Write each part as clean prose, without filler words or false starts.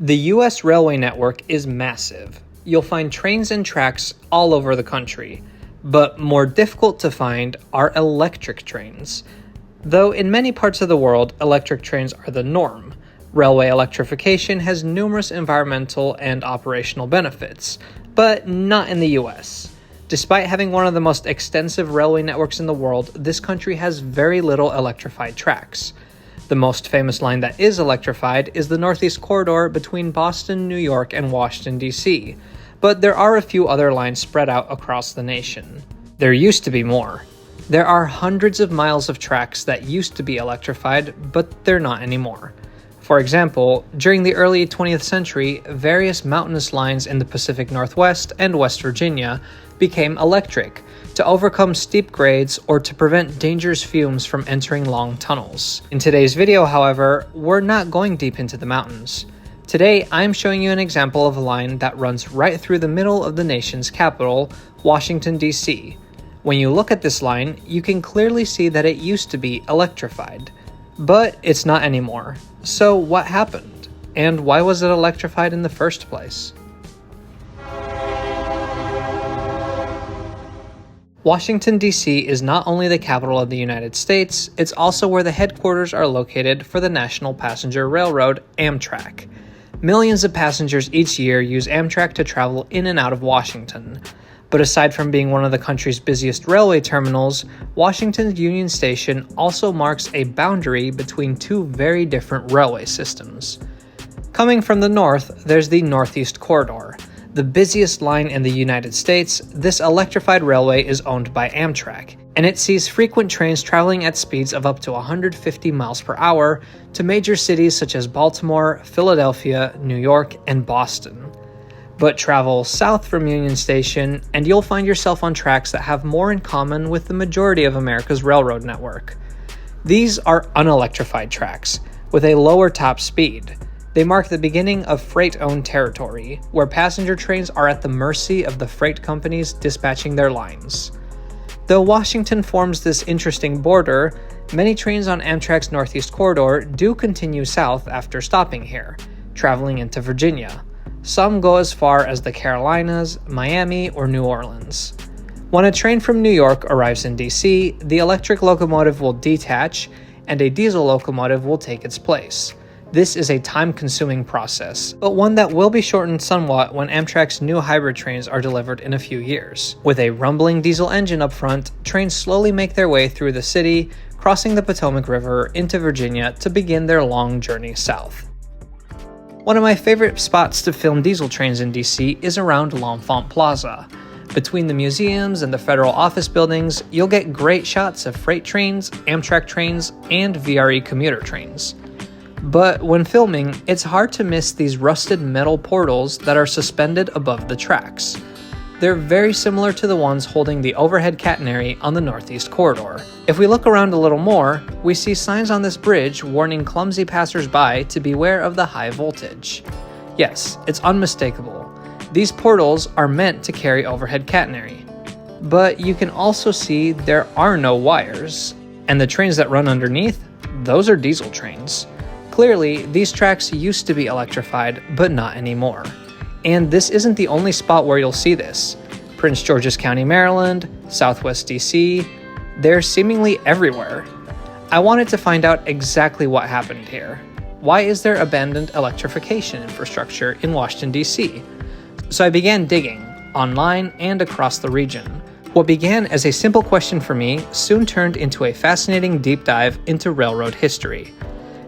The U.S. railway network is massive. You'll find trains and tracks all over the country, but more difficult to find are electric trains. Though in many parts of the world, electric trains are the norm. Railway electrification has numerous environmental and operational benefits, but not in the U.S. Despite having one of the most extensive railway networks in the world, this country has very little electrified tracks. The most famous line that is electrified is the Northeast Corridor between Boston, New York, and Washington, D.C., but there are a few other lines spread out across the nation. There used to be more. There are hundreds of miles of tracks that used to be electrified, but they're not anymore. For example, during the early 20th century, various mountainous lines in the Pacific Northwest and West Virginia became electric to overcome steep grades or to prevent dangerous fumes from entering long tunnels. In today's video, however, we're not going deep into the mountains. Today, I'm showing you an example of a line that runs right through the middle of the nation's capital, Washington, D.C. When you look at this line, you can clearly see that it used to be electrified. But it's not anymore. So what happened? And why was it electrified in the first place? Washington, D.C. is not only the capital of the United States, it's also where the headquarters are located for the National Passenger Railroad, Amtrak. Millions of passengers each year use Amtrak to travel in and out of Washington. But aside from being one of the country's busiest railway terminals, Washington's Union Station also marks a boundary between two very different railway systems. Coming from the north, there's the Northeast Corridor. The busiest line in the United States, this electrified railway is owned by Amtrak, and it sees frequent trains traveling at speeds of up to 150 miles per hour to major cities such as Baltimore, Philadelphia, New York, and Boston. But travel south from Union Station, and you'll find yourself on tracks that have more in common with the majority of America's railroad network. These are unelectrified tracks, with a lower top speed. They mark the beginning of freight-owned territory, where passenger trains are at the mercy of the freight companies dispatching their lines. Though Washington forms this interesting border, many trains on Amtrak's Northeast Corridor do continue south after stopping here, traveling into Virginia. Some go as far as the Carolinas, Miami, or New Orleans. When a train from New York arrives in DC, the electric locomotive will detach, and a diesel locomotive will take its place. This is a time-consuming process, but one that will be shortened somewhat when Amtrak's new hybrid trains are delivered in a few years. With a rumbling diesel engine up front, trains slowly make their way through the city, crossing the Potomac River into Virginia to begin their long journey south. One of my favorite spots to film diesel trains in DC is around L'Enfant Plaza. Between the museums and the federal office buildings, you'll get great shots of freight trains, Amtrak trains, and VRE commuter trains. But when filming, it's hard to miss these rusted metal portals that are suspended above the tracks. They're very similar to the ones holding the overhead catenary on the Northeast Corridor. If we look around a little more, we see signs on this bridge warning clumsy passersby to beware of the high voltage. Yes, it's unmistakable. These portals are meant to carry overhead catenary. But you can also see there are no wires, and the trains that run underneath, those are diesel trains. Clearly, these tracks used to be electrified, but not anymore. And this isn't the only spot where you'll see this. Prince George's County, Maryland, Southwest DC, they're seemingly everywhere. I wanted to find out exactly what happened here. Why is there abandoned electrification infrastructure in Washington, D.C.? So I began digging, online and across the region. What began as a simple question for me soon turned into a fascinating deep dive into railroad history.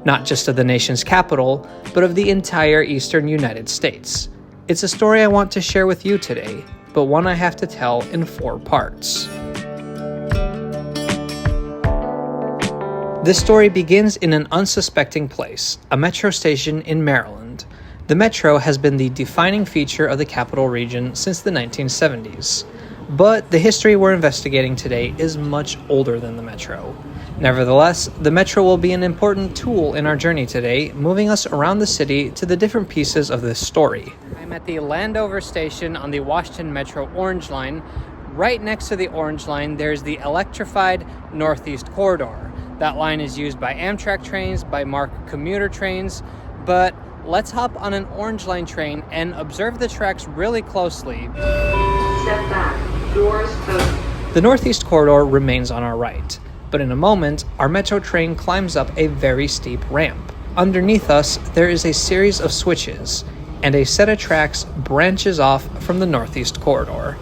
Not just of the nation's capital, but of the entire eastern United States. It's a story I want to share with you today, but one I have to tell in 4 parts. This story begins in an unsuspecting place, a metro station in Maryland. The metro has been the defining feature of the capital region since the 1970s. But the history we're investigating today is much older than the metro. Nevertheless, the metro will be an important tool in our journey today, moving us around the city to the different pieces of this story. I'm at the Landover station on the Washington Metro Orange Line. Right next to the Orange Line, there's the electrified Northeast Corridor. That line is used by Amtrak trains, by MARC commuter trains, but Let's hop on an Orange Line train and observe the tracks really closely. Step back. Doors open. The Northeast Corridor remains on our right, but in a moment, our metro train climbs up a very steep ramp. Underneath us, there is a series of switches, and a set of tracks branches off from the Northeast Corridor.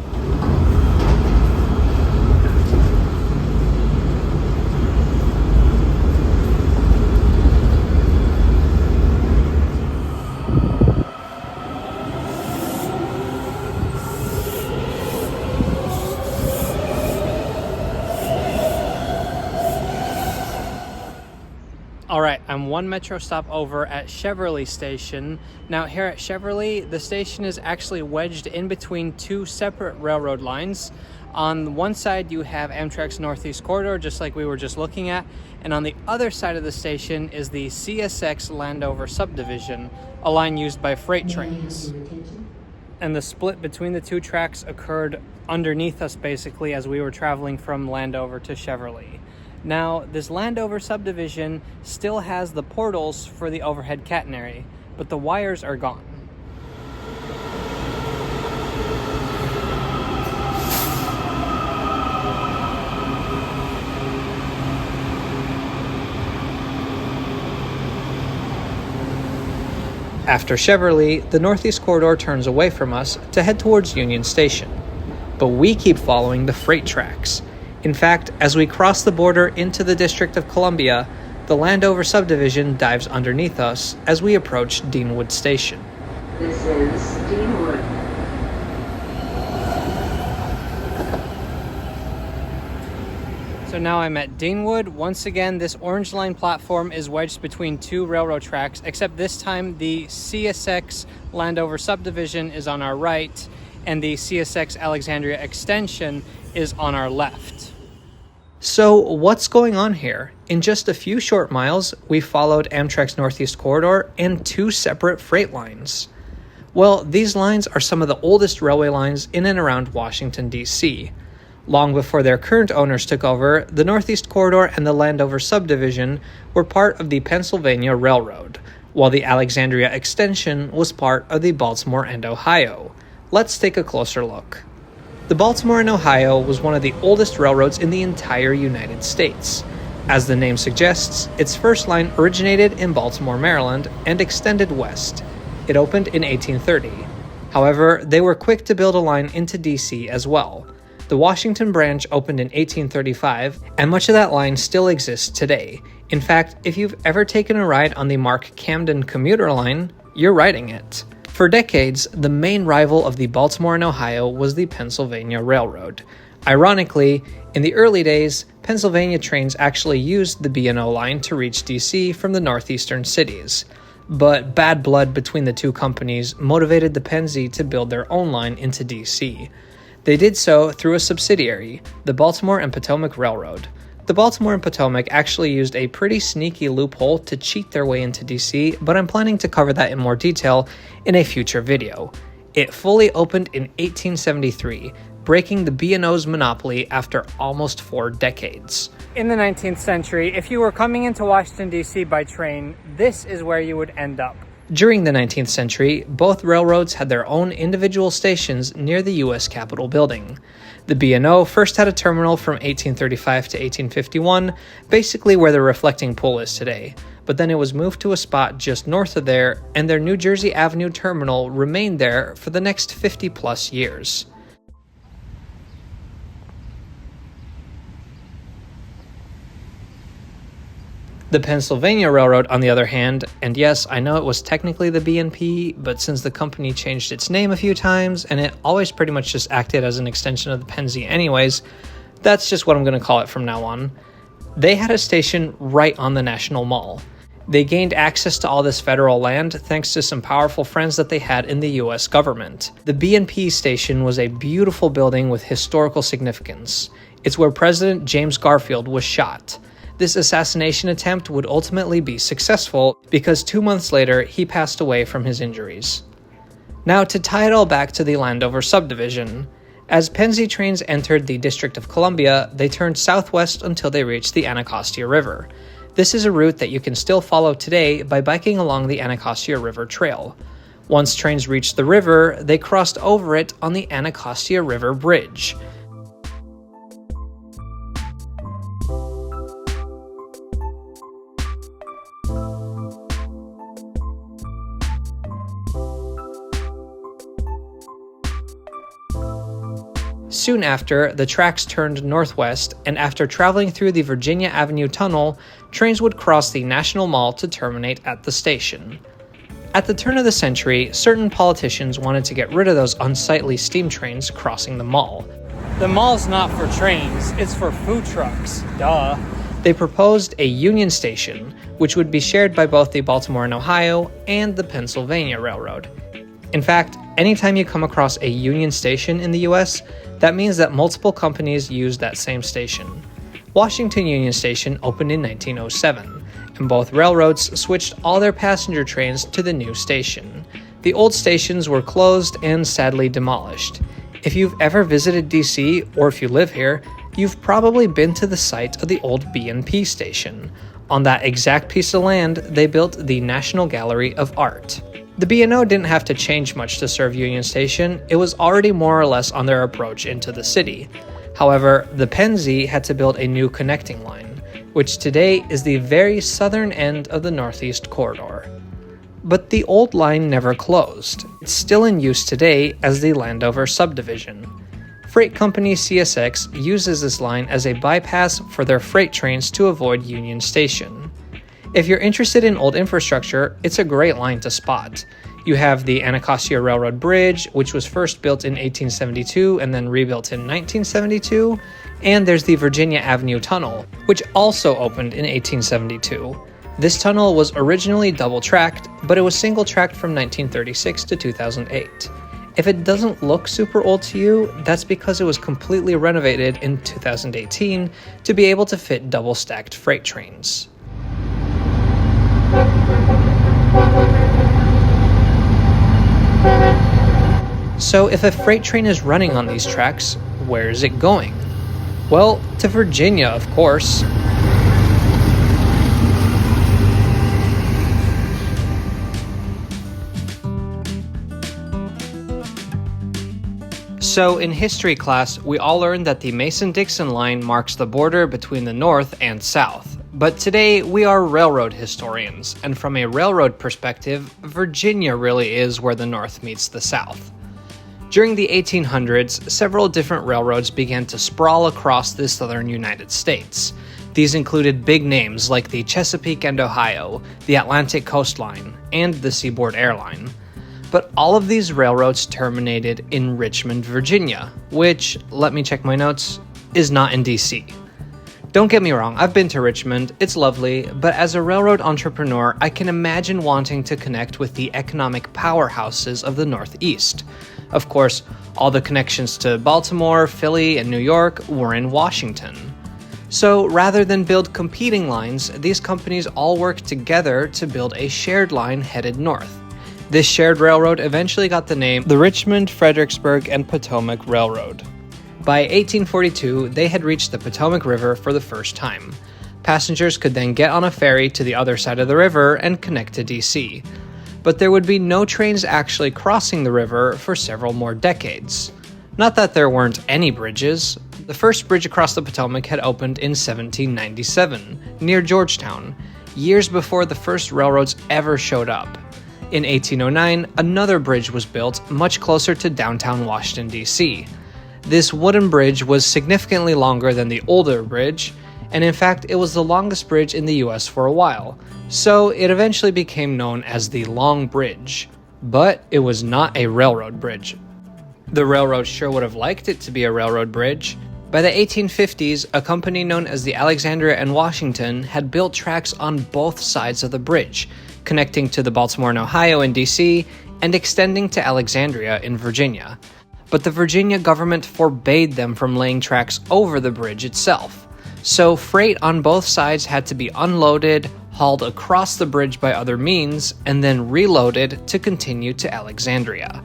Alright, I'm one metro stop over at Cheverly Station. Now here at Cheverly, the station is actually wedged in between two separate railroad lines. On one side you have Amtrak's Northeast Corridor, just like we were just looking at, and on the other side of the station is the CSX Landover Subdivision, a line used by freight trains. And the split between the two tracks occurred underneath us basically as we were traveling from Landover to Cheverly. Now, this Landover subdivision still has the portals for the overhead catenary, but the wires are gone. After Cheverly, the Northeast Corridor turns away from us to head towards Union Station. But we keep following the freight tracks. In fact, as we cross the border into the District of Columbia, the Landover subdivision dives underneath us as we approach Deanwood Station. This is Deanwood. So now I'm at Deanwood. Once again, this Orange Line platform is wedged between two railroad tracks, except this time the CSX Landover subdivision is on our right, and the CSX Alexandria extension is on our left. So what's going on here? In just a few short miles, we followed Amtrak's Northeast Corridor and two separate freight lines. Well, these lines are some of the oldest railway lines in and around Washington, D.C. Long before their current owners took over, the Northeast Corridor and the Landover subdivision were part of the Pennsylvania Railroad, while the Alexandria extension was part of the Baltimore and Ohio. Let's take a closer look. The Baltimore and Ohio was one of the oldest railroads in the entire United States. As the name suggests, its first line originated in Baltimore, Maryland, and extended west. It opened in 1830. However, they were quick to build a line into D.C. as well. The Washington branch opened in 1835, and much of that line still exists today. In fact, if you've ever taken a ride on the Mark Camden commuter line, you're riding it. For decades, the main rival of the Baltimore and Ohio was the Pennsylvania Railroad. Ironically, in the early days, Pennsylvania trains actually used the B&O line to reach D.C. from the northeastern cities. But bad blood between the two companies motivated the Pennsy to build their own line into D.C. They did so through a subsidiary, the Baltimore and Potomac Railroad. The Baltimore and Potomac actually used a pretty sneaky loophole to cheat their way into DC, but I'm planning to cover that in more detail in a future video. It fully opened in 1873, breaking the B&O's monopoly after almost 4 decades. In the 19th century, if you were coming into Washington, D.C. by train, this is where you would end up. During the 19th century, both railroads had their own individual stations near the U.S. Capitol building. The B&O first had a terminal from 1835 to 1851, basically where the reflecting pool is today, but then it was moved to a spot just north of there, and their New Jersey Avenue terminal remained there for the next 50-plus years. The Pennsylvania Railroad, on the other hand, and yes, I know it was technically the B&P, but since the company changed its name a few times, and it always pretty much just acted as an extension of the Pennsy anyways, that's just what I'm going to call it from now on. They had a station right on the National Mall. They gained access to all this federal land thanks to some powerful friends that they had in the US government. The B&P station was a beautiful building with historical significance. It's where President James Garfield was shot. This assassination attempt would ultimately be successful because 2 months later, he passed away from his injuries. Now, to tie it all back to the Landover subdivision, as Pennsy trains entered the District of Columbia, they turned southwest until they reached the Anacostia River. This is a route that you can still follow today by biking along the Anacostia River Trail. Once trains reached the river, they crossed over it on the Anacostia River Bridge. Soon after, the tracks turned northwest, and after traveling through the Virginia Avenue Tunnel, trains would cross the National Mall to terminate at the station. At the turn of the century, certain politicians wanted to get rid of those unsightly steam trains crossing the mall. The mall's not for trains, it's for food trucks. Duh. They proposed a Union Station, which would be shared by both the Baltimore and Ohio and the Pennsylvania Railroad. In fact, anytime you come across a Union Station in the US, that means that multiple companies used that same station. Washington Union Station opened in 1907, and both railroads switched all their passenger trains to the new station. The old stations were closed and sadly demolished. If you've ever visited DC, or if you live here, you've probably been to the site of the old B&P station. On that exact piece of land, they built the National Gallery of Art. The B&O didn't have to change much to serve Union Station, it was already more or less on their approach into the city. However, the Pennsy had to build a new connecting line, which today is the very southern end of the Northeast Corridor. But the old line never closed. It's still in use today as the Landover subdivision. Freight company CSX uses this line as a bypass for their freight trains to avoid Union Station. If you're interested in old infrastructure, it's a great line to spot. You have the Anacostia Railroad Bridge, which was first built in 1872 and then rebuilt in 1972, and there's the Virginia Avenue Tunnel, which also opened in 1872. This tunnel was originally double-tracked, but it was single-tracked from 1936 to 2008. If it doesn't look super old to you, that's because it was completely renovated in 2018 to be able to fit double-stacked freight trains. So if a freight train is running on these tracks, where is it going? Well, to Virginia, of course. So in history class, we all learned that the Mason-Dixon line marks the border between the North and South. But today, we are railroad historians, and from a railroad perspective, Virginia really is where the North meets the South. During the 1800s, several different railroads began to sprawl across the southern United States. These included big names like the Chesapeake and Ohio, the Atlantic Coast Line, and the Seaboard Air Line. But all of these railroads terminated in Richmond, Virginia, which, let me check my notes, is not in DC. Don't get me wrong, I've been to Richmond, it's lovely, but as a railroad entrepreneur, I can imagine wanting to connect with the economic powerhouses of the Northeast. Of course, all the connections to Baltimore, Philly, and New York were in Washington. So rather than build competing lines, these companies all worked together to build a shared line headed north. This shared railroad eventually got the name the Richmond, Fredericksburg, and Potomac Railroad. By 1842, they had reached the Potomac River for the first time. Passengers could then get on a ferry to the other side of the river and connect to DC. But there would be no trains actually crossing the river for several more decades. Not that there weren't any bridges. The first bridge across the Potomac had opened in 1797, near Georgetown, years before the first railroads ever showed up. In 1809, another bridge was built much closer to downtown Washington, D.C. This wooden bridge was significantly longer than the older bridge, and in fact it was the longest bridge in the US for a while, so it eventually became known as the Long Bridge. But it was not a railroad bridge. The railroad sure would have liked it to be a railroad bridge. By the 1850s, a company known as the Alexandria and Washington had built tracks on both sides of the bridge, connecting to the Baltimore and Ohio in DC, and extending to Alexandria in Virginia. But the Virginia government forbade them from laying tracks over the bridge itself. So freight on both sides had to be unloaded, hauled across the bridge by other means, and then reloaded to continue to Alexandria.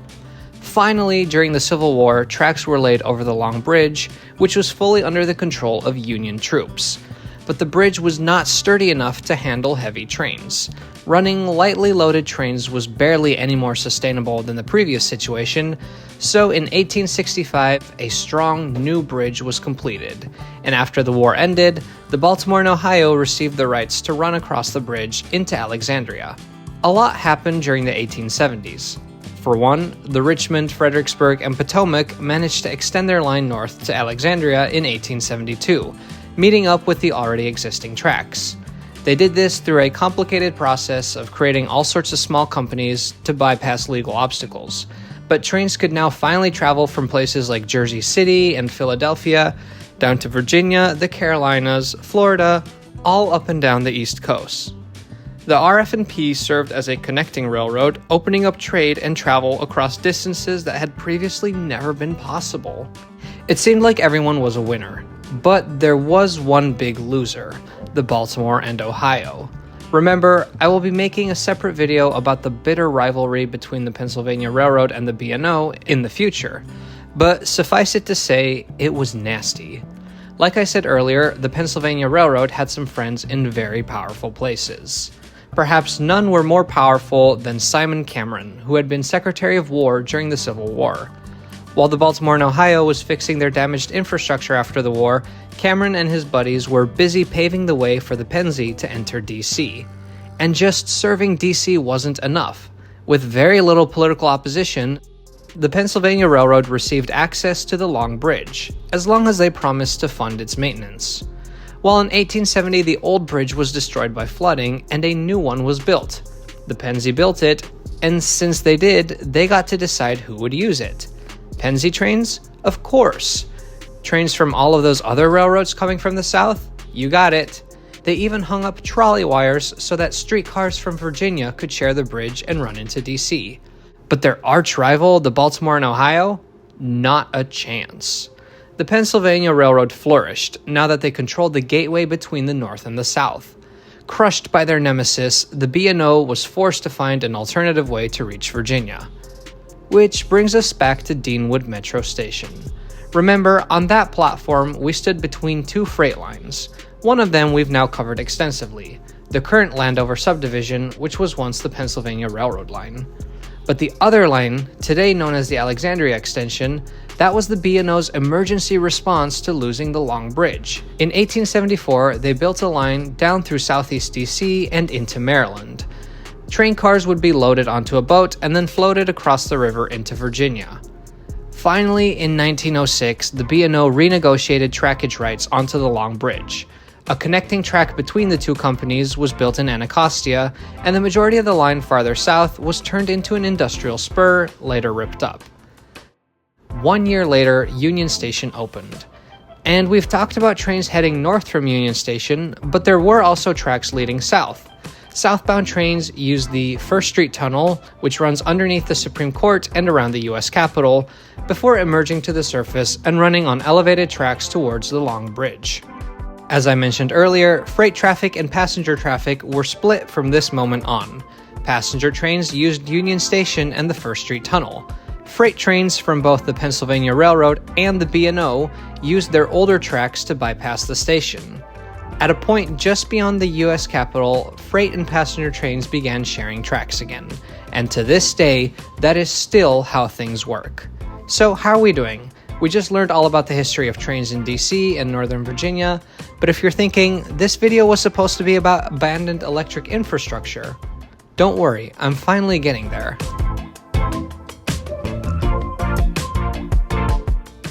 Finally, during the Civil War, tracks were laid over the Long Bridge, which was fully under the control of Union troops. but the bridge was not sturdy enough to handle heavy trains. Running lightly loaded trains was barely any more sustainable than the previous situation, so in 1865, a strong new bridge was completed, and after the war ended, the Baltimore and Ohio received the rights to run across the bridge into Alexandria. A lot happened during the 1870s. For one, the Richmond, Fredericksburg, and Potomac managed to extend their line north to Alexandria in 1872, meeting up with the already existing tracks. They did this through a complicated process of creating all sorts of small companies to bypass legal obstacles, but trains could now finally travel from places like Jersey City and Philadelphia down to Virginia, the Carolinas, Florida, all up and down the East Coast. The RF&P served as a connecting railroad, opening up trade and travel across distances that had previously never been possible. It seemed like everyone was a winner, but there was one big loser: the Baltimore and Ohio. Remember, I will be making a separate video about the bitter rivalry between the Pennsylvania Railroad and the B&O in the future, but suffice it to say, it was nasty. Like I said earlier, the Pennsylvania Railroad had some friends in very powerful places. Perhaps none were more powerful than Simon Cameron, who had been Secretary of War during the Civil War. While the Baltimore and Ohio was fixing their damaged infrastructure after the war, Cameron and his buddies were busy paving the way for the Pennsy to enter D.C. And just serving D.C. wasn't enough. With very little political opposition, the Pennsylvania Railroad received access to the Long Bridge, as long as they promised to fund its maintenance. While in 1870 the old bridge was destroyed by flooding and a new one was built. The Pennsy built it, and since they did, they got to decide who would use it. Pennsy trains? Of course. Trains from all of those other railroads coming from the south? You got it. They even hung up trolley wires so that streetcars from Virginia could share the bridge and run into DC. But their arch rival, the Baltimore and Ohio? Not a chance. The Pennsylvania Railroad flourished now that they controlled the gateway between the North and the South. Crushed by their nemesis, the B&O was forced to find an alternative way to reach Virginia. Which brings us back to Deanwood Metro Station. Remember, on that platform, we stood between two freight lines. One of them we've now covered extensively, the current Landover subdivision, which was once the Pennsylvania Railroad line. But the other line, today known as the Alexandria Extension, that was the B&O's emergency response to losing the Long Bridge. In 1874, they built a line down through southeast DC and into Maryland. Train cars would be loaded onto a boat and then floated across the river into Virginia. Finally, in 1906, the B&O renegotiated trackage rights onto the Long Bridge. A connecting track between the two companies was built in Anacostia, and the majority of the line farther south was turned into an industrial spur, later ripped up. 1 year later, Union Station opened. And we've talked about trains heading north from Union Station, but there were also tracks leading south. Southbound trains used the First Street Tunnel, which runs underneath the Supreme Court and around the U.S. Capitol, before emerging to the surface and running on elevated tracks towards the Long Bridge. As I mentioned earlier, freight traffic and passenger traffic were split from this moment on. Passenger trains used Union Station and the First Street Tunnel. Freight trains from both the Pennsylvania Railroad and the B&O used their older tracks to bypass the station. At a point just beyond the U.S. Capitol, freight and passenger trains began sharing tracks again, and to this day, that is still how things work. So how are we doing? We just learned all about the history of trains in DC and Northern Virginia, but if you're thinking, this video was supposed to be about abandoned electric infrastructure, don't worry, I'm finally getting there.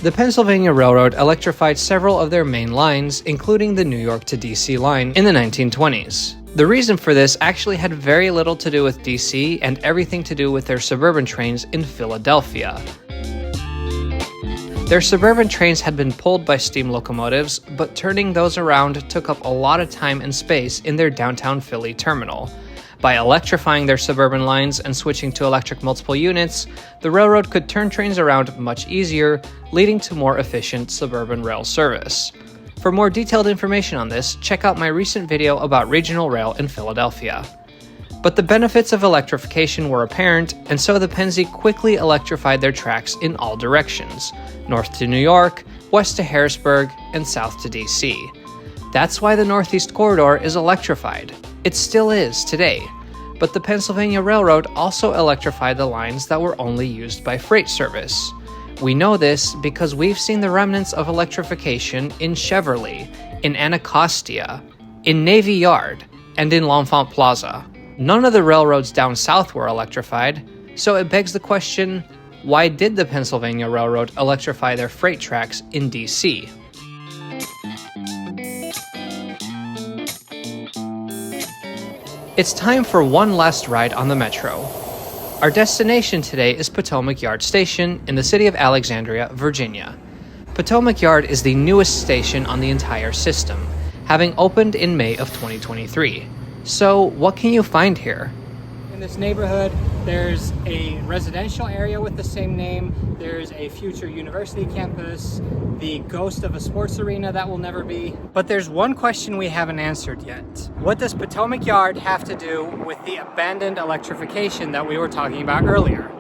The Pennsylvania Railroad electrified several of their main lines, including the New York to DC line, in the 1920s. The reason for this actually had very little to do with DC and everything to do with their suburban trains in Philadelphia. Their suburban trains had been pulled by steam locomotives, but turning those around took up a lot of time and space in their downtown Philly terminal. By electrifying their suburban lines and switching to electric multiple units, the railroad could turn trains around much easier, leading to more efficient suburban rail service. For more detailed information on this, check out my recent video about regional rail in Philadelphia. But the benefits of electrification were apparent, and so the Pennsy quickly electrified their tracks in all directions, north to New York, west to Harrisburg, and south to DC. That's why the Northeast Corridor is electrified. It still is today. But the Pennsylvania Railroad also electrified the lines that were only used by freight service. We know this because we've seen the remnants of electrification in Cheverly, in Anacostia, in Navy Yard, and in L'Enfant Plaza. None of the railroads down south were electrified, so it begs the question, why did the Pennsylvania Railroad electrify their freight tracks in DC? It's time for one last ride on the Metro. Our destination today is Potomac Yard Station in the city of Alexandria, Virginia. Potomac Yard is the newest station on the entire system, having opened in May of 2023. So, what can you find here? In this neighborhood, there's a residential area with the same name, there's a future university campus, the ghost of a sports arena that will never be. But there's one question we haven't answered yet. What does Potomac Yard have to do with the abandoned electrification that we were talking about earlier?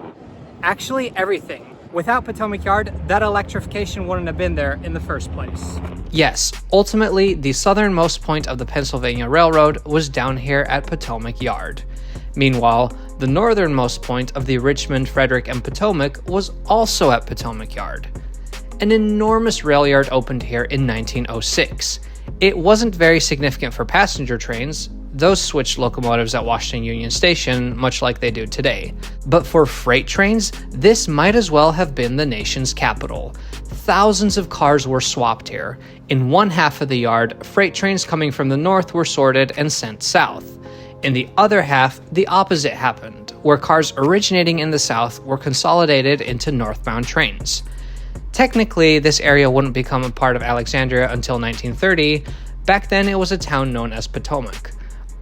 Actually, everything. Without Potomac Yard, that electrification wouldn't have been there in the first place. Yes, ultimately, the southernmost point of the Pennsylvania Railroad was down here at Potomac Yard. Meanwhile, the northernmost point of the Richmond, Frederick, and Potomac was also at Potomac Yard. An enormous rail yard opened here in 1906. It wasn't very significant for passenger trains. Those switched locomotives at Washington Union Station, much like they do today. But for freight trains, this might as well have been the nation's capital. Thousands of cars were swapped here. In one half of the yard, freight trains coming from the north were sorted and sent south. In the other half, the opposite happened, where cars originating in the south were consolidated into northbound trains. Technically, this area wouldn't become a part of Alexandria until 1930. Back then, it was a town known as Potomac.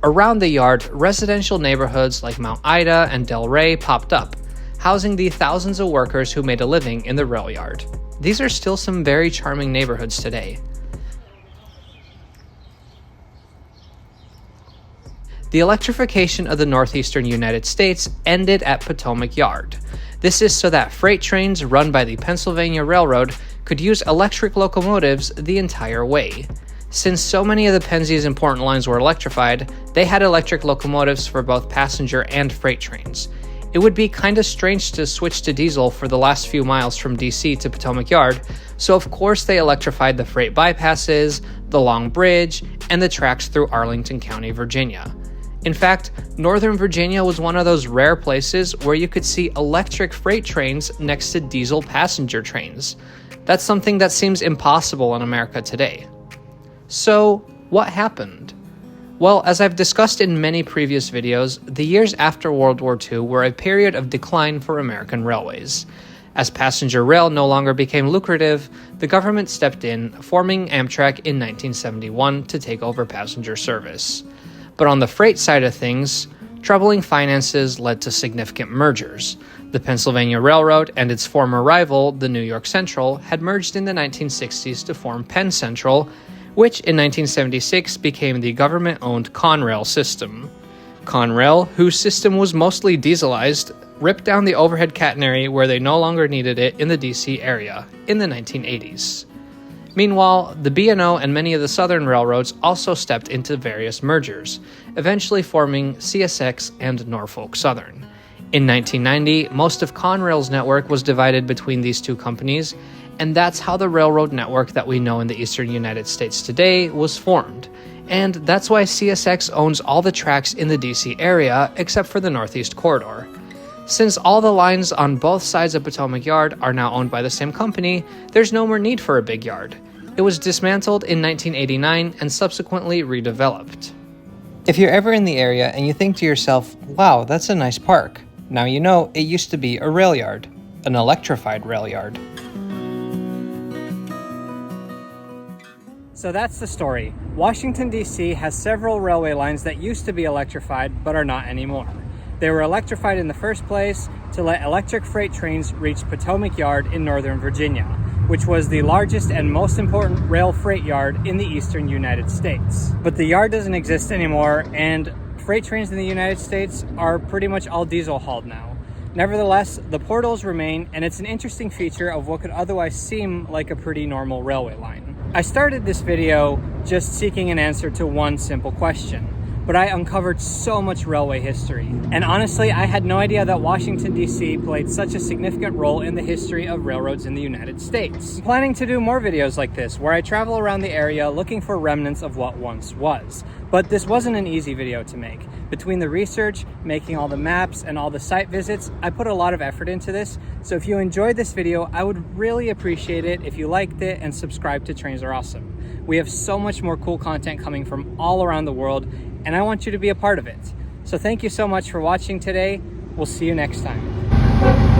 Around the yard, residential neighborhoods like Mount Ida and Del Rey popped up, housing the thousands of workers who made a living in the rail yard. These are still some very charming neighborhoods today. The electrification of the northeastern United States ended at Potomac Yard. This is so that freight trains run by the Pennsylvania Railroad could use electric locomotives the entire way. Since so many of the Pennsylvania's important lines were electrified, they had electric locomotives for both passenger and freight trains. It would be kinda strange to switch to diesel for the last few miles from DC to Potomac Yard, so of course they electrified the freight bypasses, the Long Bridge, and the tracks through Arlington County, Virginia. In fact, Northern Virginia was one of those rare places where you could see electric freight trains next to diesel passenger trains. That's something that seems impossible in America today. So, what happened? Well, as I've discussed in many previous videos, the years after World War II were a period of decline for American railways. As passenger rail no longer became lucrative, the government stepped in, forming Amtrak in 1971 to take over passenger service. But on the freight side of things, troubling finances led to significant mergers. The Pennsylvania Railroad and its former rival, the New York Central, had merged in the 1960s to form Penn Central, which in 1976 became the government-owned Conrail system. Conrail, whose system was mostly dieselized, ripped down the overhead catenary where they no longer needed it in the DC area in the 1980s. Meanwhile, the B&O and many of the southern railroads also stepped into various mergers, eventually forming CSX and Norfolk Southern. In 1990, most of Conrail's network was divided between these two companies, and that's how the railroad network that we know in the eastern United States today was formed. And that's why CSX owns all the tracks in the DC area except for the Northeast Corridor. Since all the lines on both sides of Potomac Yard are now owned by the same company, there's no more need for a big yard. It was dismantled in 1989 and subsequently redeveloped. If you're ever in the area and you think to yourself, wow, that's a nice park, now you know it used to be a rail yard, an electrified rail yard. So that's the story. Washington, D.C. has several railway lines that used to be electrified but are not anymore. They were electrified in the first place to let electric freight trains reach Potomac Yard in Northern Virginia, which was the largest and most important rail freight yard in the eastern United States. But the yard doesn't exist anymore, and freight trains in the United States are pretty much all diesel hauled now. Nevertheless, the portals remain, and it's an interesting feature of what could otherwise seem like a pretty normal railway line. I started this video just seeking an answer to one simple question, but I uncovered so much railway history. And honestly, I had no idea that Washington, D.C. played such a significant role in the history of railroads in the United States. I'm planning to do more videos like this, where I travel around the area looking for remnants of what once was. But this wasn't an easy video to make. Between the research, making all the maps, and all the site visits, I put a lot of effort into this. So if you enjoyed this video, I would really appreciate it if you liked it and subscribed to Trains Are Awesome. We have so much more cool content coming from all around the world, and I want you to be a part of it. So thank you so much for watching today. We'll see you next time.